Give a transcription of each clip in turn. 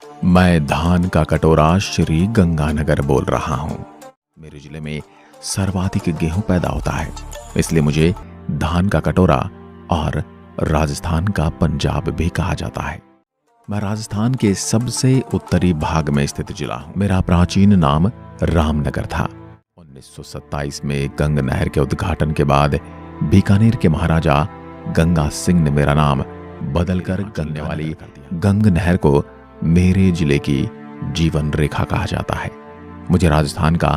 मैं धान का कटोरा श्री गंगानगर बोल रहा हूँ। मेरे जिले में सर्वाधिक गेहूं पैदा होता है, इसलिए मुझे धान का कटोरा और राजस्थान का पंजाब भी कहा जाता है। मैं राजस्थान के सबसे उत्तरी भाग में स्थित जिला हूँ। मेरा प्राचीन नाम रामनगर था। 1927 में गंग नहर के उद्घाटन के बाद बीकानेर के महाराजा गंगा सिंह ने मेरा नाम बदलकर गंगने वाली गंग नहर को मेरे जिले की जीवन रेखा कहा जाता है। मुझे राजस्थान का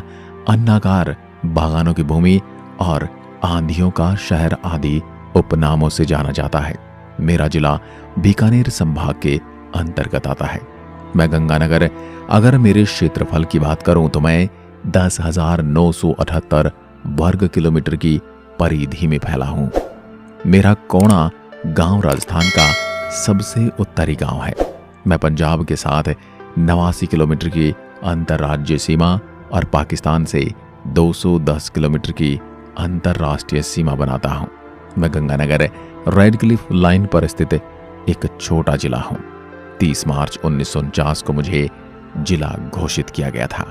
अन्नागार, बागानों की भूमि और आंधियों का शहर आदि उपनामों से जाना जाता है। मेरा जिला बीकानेर संभाग के अंतर्गत आता है। मैं गंगानगर, अगर मेरे क्षेत्रफल की बात करूं तो मैं 10,978 वर्ग किलोमीटर की परिधि में फैला हूं। मेरा कोणा गांव राजस्थान का सबसे उत्तरी गांव है। मैं पंजाब के साथ 89 किलोमीटर की अंतर्राज्यीय सीमा और पाकिस्तान से 210 किलोमीटर की अंतर्राष्ट्रीय सीमा बनाता हूं। मैं गंगानगर रेड क्लिफ लाइन पर स्थित एक छोटा जिला हूं। 30 मार्च 1949 को मुझे जिला घोषित किया गया था।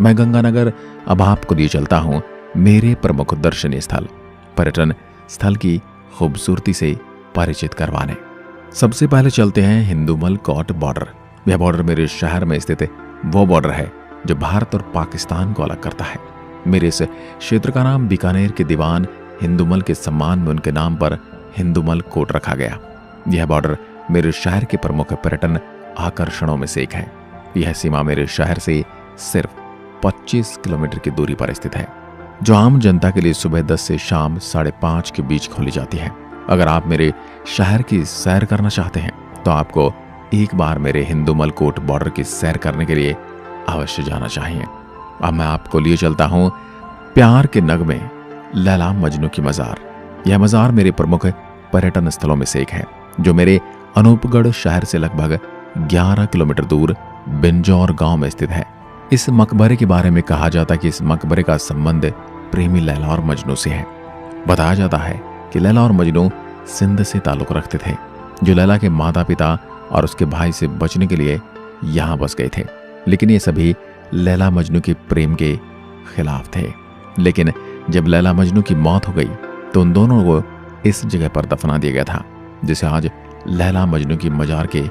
मैं गंगानगर अब आपको लिए चलता हूं मेरे प्रमुख दर्शनीय स्थल, पर्यटन स्थल की खूबसूरती से परिचित करवाने। सबसे पहले चलते हैं हिंदुमल कोट बॉर्डर। यह बॉर्डर मेरे शहर में स्थित वो बॉर्डर है जो भारत और पाकिस्तान को अलग करता है। मेरे इस क्षेत्र का नाम बीकानेर के दीवान हिंदुमल के सम्मान में उनके नाम पर हिंदुमल कोट रखा गया। यह बॉर्डर मेरे शहर के प्रमुख पर्यटन आकर्षणों में से एक है। यह सीमा मेरे शहर से सिर्फ 25 किलोमीटर की दूरी पर स्थित है, जो आम जनता के लिए सुबह 10 से शाम 5:30 के बीच खोली जाती है। अगर आप मेरे शहर की सैर करना चाहते हैं तो आपको एक बार मेरे हिंदुमल कोट बॉर्डर की सैर करने के लिए अवश्य जाना चाहिए। अब मैं आपको लिए चलता हूं प्यार के नगमे लैला मजनू की मज़ार। यह मज़ार मेरे प्रमुख पर्यटन स्थलों में से एक है, जो मेरे अनूपगढ़ शहर से लगभग 11 किलोमीटर दूर बिंजौर गांव में स्थित है। इस मकबरे के बारे में कहा जाता है कि इस मकबरे का संबंध प्रेमी लैला और मजनू से है। बताया जाता है कि लैला और मजनू सिंध से ताल्लुक रखते थे, जो लैला के माता पिता और उसके भाई से बचने के लिए यहाँ बस गए थे। लेकिन ये सभी लैला मजनू के प्रेम के खिलाफ थे। लेकिन जब लैला मजनू की मौत हो गई तो उन दोनों को इस जगह पर दफना दिया गया था, जिसे आज लैला मजनू की मजार के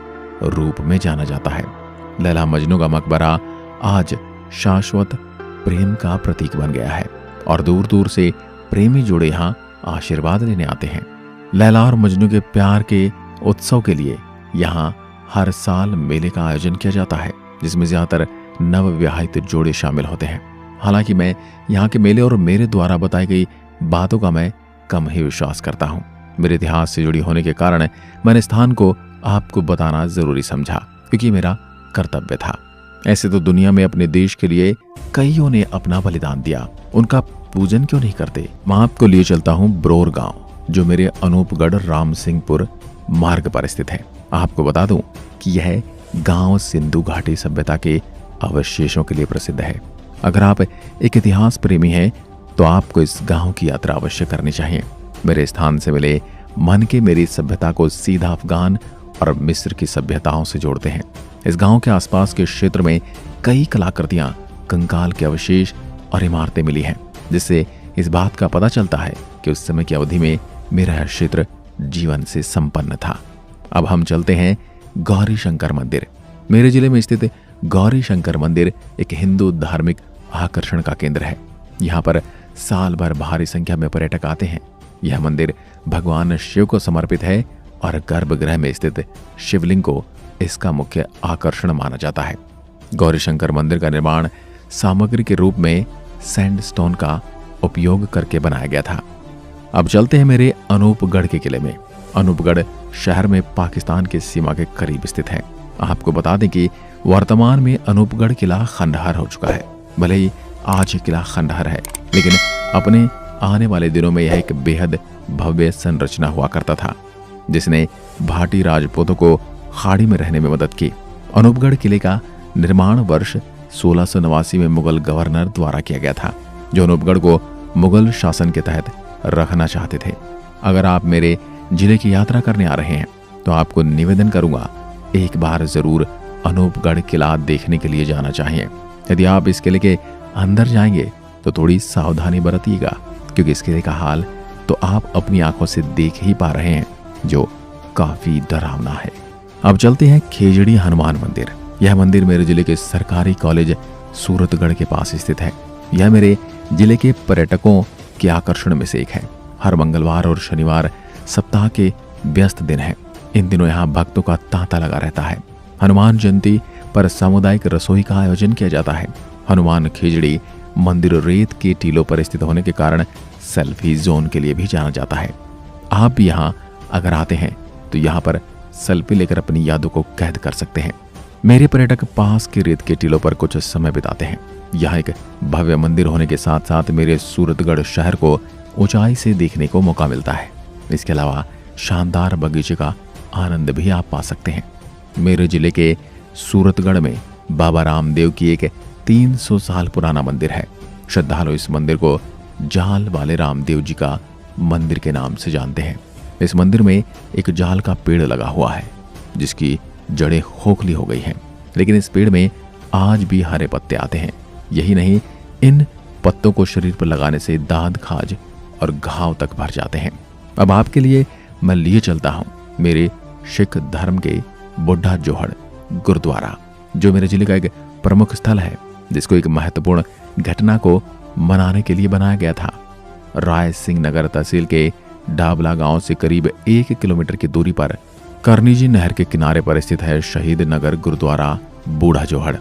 रूप में जाना जाता है। लैला मजनू का मकबरा आज शाश्वत प्रेम का प्रतीक बन गया है और दूर दूर से प्रेमी जोड़े यहाँ आशीर्वाद लेने आते हैं। लैला और मजनू के प्यार के उत्सव के लिए यहाँ हर साल मेले का आयोजन किया जाता है, जिसमें ज्यादातर नवविवाहित जोड़े शामिल होते हैं। हालांकि मैं यहाँ के मेले और मेरे द्वारा बताई गई बातों का मैं कम ही विश्वास करता हूँ। मेरे इतिहास से जुड़ी होने के कारण मैंने स्थान को आपको बताना जरूरी समझा, क्योंकि मेरा कर्तव्य था। ऐसे तो दुनिया में अपने देश के लिए कईयों ने अपना बलिदान दिया, उनका पूजन क्यों नहीं करते। मैं आपको लिए चलता हूँ ब्रोर गांव, जो मेरे अनूपगढ़ राम सिंहपुर मार्ग पर स्थित है। आपको बता दूं कि यह गांव सिंधु घाटी सभ्यता के अवशेषों के लिए प्रसिद्ध है। अगर आप एक इतिहास प्रेमी हैं तो आपको इस गांव की यात्रा अवश्य करनी चाहिए। मेरे स्थान से मिले मन के मेरी सभ्यता को सीधा अफगान और मिस्र की सभ्यताओं से जोड़ते हैं। इस गांव के आसपास के क्षेत्र में कई कलाकृतियां, कंकाल के अवशेष और इमारतें मिली हैं, जिससे इस बात का पता चलता है कि उस समय की अवधि में मेरा यह क्षेत्र जीवन से संपन्न था। अब हम चलते हैं गौरी शंकर मंदिर। मेरे जिले में स्थित गौरी शंकर मंदिर एक हिंदू धार्मिक आकर्षण का केंद्र है। यहाँ पर साल भर भारी संख्या में पर्यटक आते हैं। यह मंदिर भगवान शिव को समर्पित है और गर्भगृह में स्थित शिवलिंग को इसका मुख्य आकर्षण माना जाता है। गौरी शंकर मंदिर का निर्माण सामग्री के रूप में सैंडस्टोन का उपयोग करके बनाया गया था। अब चलते हैं मेरे अनूपगढ़ के किले में। अनूपगढ़ शहर में पाकिस्तान की सीमा के करीब स्थित है। आपको बता दें कि वर्तमान में अनूपगढ़ किला खंडहर हो चुका है। भले ही आज किला खंडहर है, लेकिन अपने आने वाले दिनों में यह एक बेहद भव्य संरचना हुआ करता था, जिसने भाटी राजपूतों को खाड़ी में रहने में मदद की। अनूपगढ़ किले का निर्माण वर्ष 1689 में मुगल गवर्नर द्वारा किया गया था, जो अनूपगढ़ को मुगल शासन के तहत रखना चाहते थे। अगर आप मेरे जिले की यात्रा करने आ रहे हैं तो आपको निवेदन करूंगा, एक बार जरूर अनूपगढ़ किला देखने के लिए जाना चाहिए। यदि आप इस किले के अंदर जाएंगे तो थोड़ी सावधानी बरतिएगा, क्योंकि इस किले का हाल तो आप अपनी आंखों से देख ही पा रहे हैं, जो काफी डरावना है। अब चलते हैं खेजड़ी हनुमान मंदिर। यह मंदिर मेरे जिले के सरकारी कॉलेज सूरतगढ़ के पास स्थित है। यह मेरे जिले के पर्यटकों के आकर्षण में से एक है। हर मंगलवार और शनिवार सप्ताह के व्यस्त दिन है। इन दिनों यहाँ भक्तों का तांता लगा रहता है। हनुमान जयंती पर सामुदायिक रसोई का आयोजन किया जाता है। हनुमान खेजड़ी मंदिर रेत के टीलों पर स्थित होने के कारण सेल्फी जोन के लिए भी जाना जाता है। आप भी यहाँ अगर आते हैं तो यहाँ पर सेल्फी लेकर अपनी यादों को कैद कर सकते हैं। मेरे पर्यटक पास के रेत के टीलों पर कुछ समय बिताते हैं। यहाँ एक भव्य मंदिर होने के साथ साथ मेरे सूरतगढ़ शहर को ऊंचाई से देखने को मौका मिलता है। इसके अलावा शानदार बगीचे का आनंद भी आप पा सकते हैं। मेरे जिले के सूरतगढ़ में बाबा रामदेव की एक 300 साल पुराना मंदिर है। श्रद्धालु इस मंदिर को जाल वाले रामदेव जी का मंदिर के नाम से जानते हैं। इस मंदिर में एक जाल का पेड़ लगा हुआ है, जिसकी जड़ें खोखली हो गई हैं, लेकिन इस पेड़ में आज भी हरे पत्ते आते हैं। यही नहीं, इन पत्तों को शरीर पर लगाने से दाद खाज और घाव तक भर जाते हैं। अब आपके लिए मैं लिए चलता हूँ मेरे सिख धर्म के बुढ़ा जोहड़ गुरुद्वारा, जो मेरे जिले का एक प्रमुख स्थल है, जिसको एक महत्वपूर्ण घटना को मनाने के लिए बनाया गया था। राय सिंह नगर तहसील के डाबला गांव से करीब 1 किलोमीटर की दूरी पर करनीजी नहर के किनारे पर स्थित है शहीद नगर गुरुद्वारा बूढ़ा जोहड़।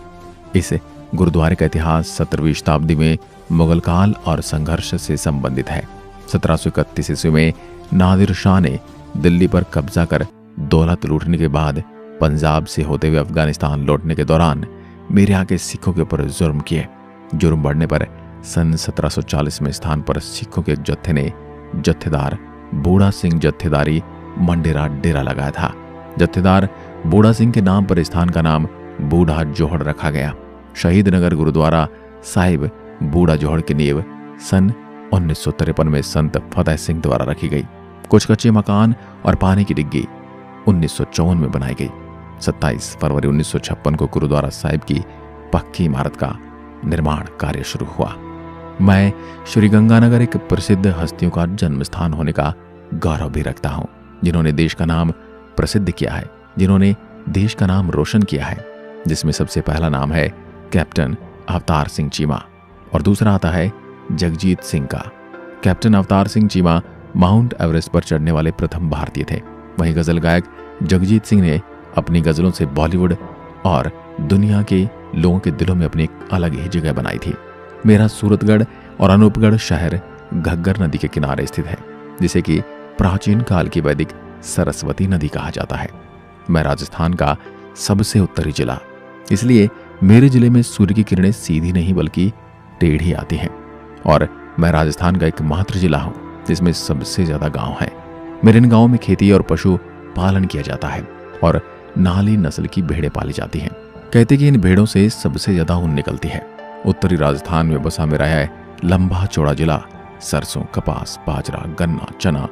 इस गुरुद्वारे का इतिहास 17वीं शताब्दी में मुगल काल और संघर्ष से संबंधित है। 1731 ईस्वी में नादिर शाह ने दिल्ली पर कब्जा कर दौलत लूटने के बाद पंजाब से होते हुए अफगानिस्तान लौटने के दौरान मेरे यहाँ के सिखों के ऊपर जुर्म किए। जुर्म बढ़ने पर सन 1740 में स्थान पर सिखों के जत्थे ने जत्थेदार बूढ़ा सिंह जत्थेदारी मंडेरा डेरा लगाया था। जत्थेदार बूढ़ा सिंह के नाम पर स्थान का नाम बूढ़ा जोहड़ रखा गया। शहीद नगर गुरुद्वारा साहिब बूढ़ा जोहड़ की नींव सन 1953 में संत फतेह सिंह द्वारा रखी गई। कुछ कच्चे मकान और पानी की डिग्गी 1954 में बनाई गई। 27 फरवरी 1956 को गुरुद्वारा साहिब की पक्की इमारत का निर्माण कार्य शुरू हुआ। मैं श्री गंगानगर एक प्रसिद्ध हस्तियों का जन्म स्थान होने का गौरव भी रखता हूँ, जिन्होंने देश का नाम प्रसिद्ध किया है, जिन्होंने देश का नाम रोशन किया है, जिसमें सबसे पहला नाम है कैप्टन अवतार सिंह चीमा और दूसरा आता है जगजीत सिंह का। Captain Avtar Singh Cheema mount Everest पर चढ़ने वाले प्रथम भारतीय थे। वहीं गजल गायक जगजीत सिंह ने अपनी गजलों से बॉलीवुड और दुनिया के लोगों के दिलों में अपनी एक अलग ही जगह बनाई थी। मेरा सूरतगढ़ और अनूपगढ़ शहर घग्गर नदी के किनारे स्थित है, जिसे कि प्राचीन काल की वैदिक सरस्वती नदी कहा जाता है। मैं राजस्थान का सबसे उत्तरी जिला, इसलिए मेरे जिले में सूर्य की किरणें सीधी नहीं बल्कि टेढ़ी आती हैं। और मैं राजस्थान का एकमात्र जिला हूँ जिसमें सबसे ज्यादा गांव है। मेरे इन गांवों में खेती और पशु पालन किया जाता है और नाली नस्ल की भेड़ें पाली जाती हैं। कहते कि इन भेड़ों से सबसे ज्यादा ऊन निकलती है। उत्तरी राजस्थान में बसा मेरा यह लंबा चौड़ा जिला सरसों, कपास, बाजरा, गन्ना, चना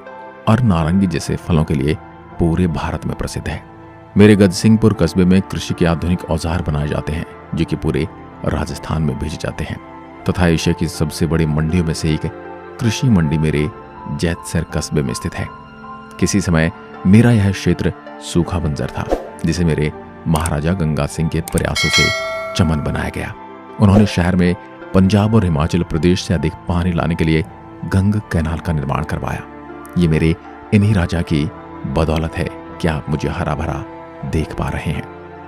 और नारंगी जैसे फलों के लिए पूरे भारत में प्रसिद्ध है। मेरे गजसिंहपुर कस्बे में कृषि के आधुनिक औजार बनाए जाते हैं, जो कि पूरे राजस्थान में भेजे जाते हैं तथा एशिया की सबसे बड़ी मंडियों में से एक कृषि मंडी मेरे जैतसर कस्बे में स्थित है। किसी समय मेरा यह क्षेत्र सूखा बंजर था, जिसे मेरे महाराजा गंगा सिंह के प्रयासों से चमन बनाया गया। उन्होंने शहर में पंजाब और हिमाचल प्रदेश से अधिक पानी लाने के लिए गंग कैनाल का निर्माण करवाया। ये मेरे इन्हीं राजा की बदौलत है कि आप मुझे हरा भरा देख पा रहे हैं।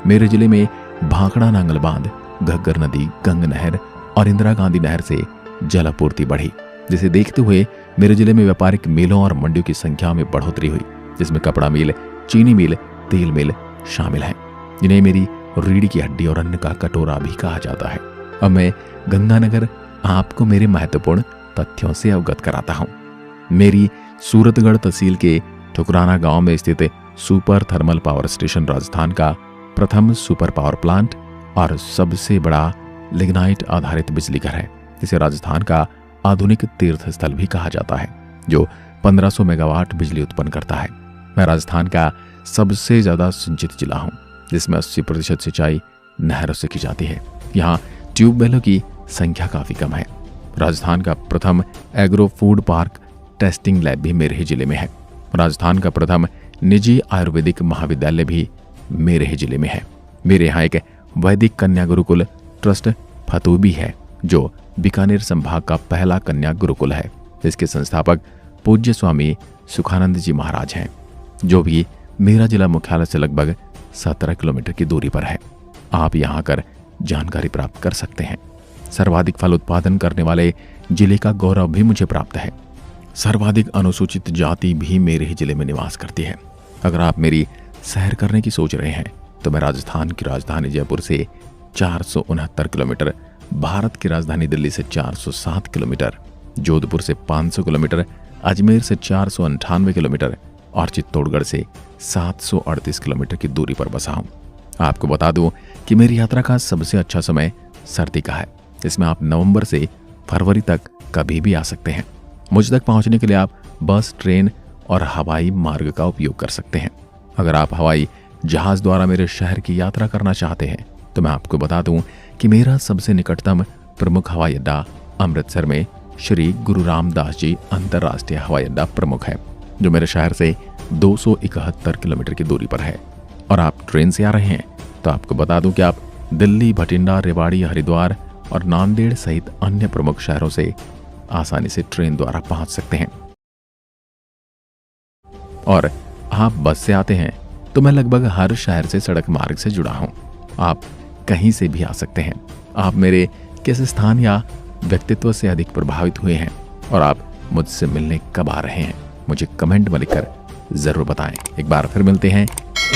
मेरे जिले में भाखड़ा नांगल बांध, घग्गर नदी, गंग नहर और इंदिरा गांधी नहर से जल आपूर्ति बढ़ी, जिसे देखते हुए मेरे जिले में व्यापारिक मेलों और मंडियों की संख्या में बढ़ोतरी हुई, जिसमें कपड़ा मिल, चीनी मिल, तेल मिल शामिल हैं, जिन्हें मेरी रीढ़ की हड्डी और अन्न का कटोरा भी कहा जाता है। अब मैं गंगानगर आपको मेरे महत्वपूर्ण तथ्यों से अवगत कराता हूँ। मेरी सूरतगढ़ तहसील के ठुकराना गांव में स्थित super thermal power station Rajasthan का प्रथम सुपर पावर प्लांट और सबसे बड़ा लिग्नाइट आधारित बिजली घर है, जिसे राजस्थान का आधुनिक तीर्थ स्थल भी कहा जाता है, जो 1500 मेगावाट बिजली उत्पन्न करता है। मैं राजस्थान का सबसे ज्यादा सिंचित जिला हूँ जिसमें 80% सिंचाई नहरों से की जाती है। यहाँ ट्यूबवेलों की संख्या काफी कम है। राजस्थान का प्रथम agro food park testing lab भी मेरे ही जिले में है। राजस्थान का प्रथम निजी आयुर्वेदिक महाविद्यालय भी मेरे ही जिले में है। मेरे यहाँ एक वैदिक कन्या गुरुकुल ट्रस्ट फतूबी है, जो बीकानेर संभाग का पहला कन्या गुरुकुल है। इसके संस्थापक पूज्य स्वामी सुखानंद जी महाराज हैं, जो भी मेरा जिला मुख्यालय से लगभग 17 किलोमीटर की दूरी पर है। आप यहाँ आकर जानकारी प्राप्त कर सकते हैं। सर्वाधिक फल उत्पादन करने वाले जिले का गौरव भी मुझे प्राप्त है। सर्वाधिक अनुसूचित जाति भी मेरे ही जिले में निवास करती है। अगर आप मेरी सैर करने की सोच रहे हैं तो मैं राजस्थान की राजधानी जयपुर से 469 किलोमीटर, भारत की राजधानी दिल्ली से 407 किलोमीटर, जोधपुर से 500 किलोमीटर, अजमेर से 498 किलोमीटर और चित्तौड़गढ़ से 738 किलोमीटर की दूरी पर बसा हूं। आपको बता दूं कि मेरी यात्रा का सबसे अच्छा समय सर्दी का है। इसमें आप नवंबर से फरवरी तक कभी भी आ सकते हैं। मुझ तक पहुंचने के लिए आप बस, ट्रेन और हवाई मार्ग का उपयोग कर सकते हैं। अगर आप हवाई जहाज द्वारा मेरे शहर की यात्रा करना चाहते हैं तो मैं आपको बता दूं कि मेरा सबसे निकटतम प्रमुख हवाई अड्डा अमृतसर में श्री गुरु रामदास जी अंतर्राष्ट्रीय हवाई अड्डा प्रमुख है, जो मेरे शहर से 271 किलोमीटर की दूरी पर है। और आप ट्रेन से आ रहे हैं तो आपको बता दूं कि आप दिल्ली, भटिंडा, रेवाड़ी, हरिद्वार और नांदेड़ सहित अन्य प्रमुख शहरों से आसानी से ट्रेन द्वारा पहुंच सकते हैं। और आप बस से आते हैं तो मैं लगभग हर शहर से सड़क मार्ग से जुड़ा हूं। आप कहीं से भी आ सकते हैं। आप मेरे किस स्थान या व्यक्तित्व से अधिक प्रभावित हुए हैं और आप मुझसे मिलने कब आ रहे हैं, मुझे कमेंट में लिखकर जरूर बताएं। एक बार फिर मिलते हैं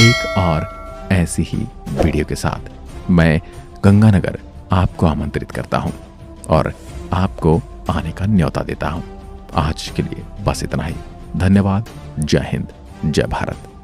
एक और ऐसी ही वीडियो के साथ। मैं गंगानगर आपको आमंत्रित करता हूं और आपको आने का न्योता देता हूं। आज के लिए बस इतना ही। धन्यवाद। जय हिंद, जय भारत।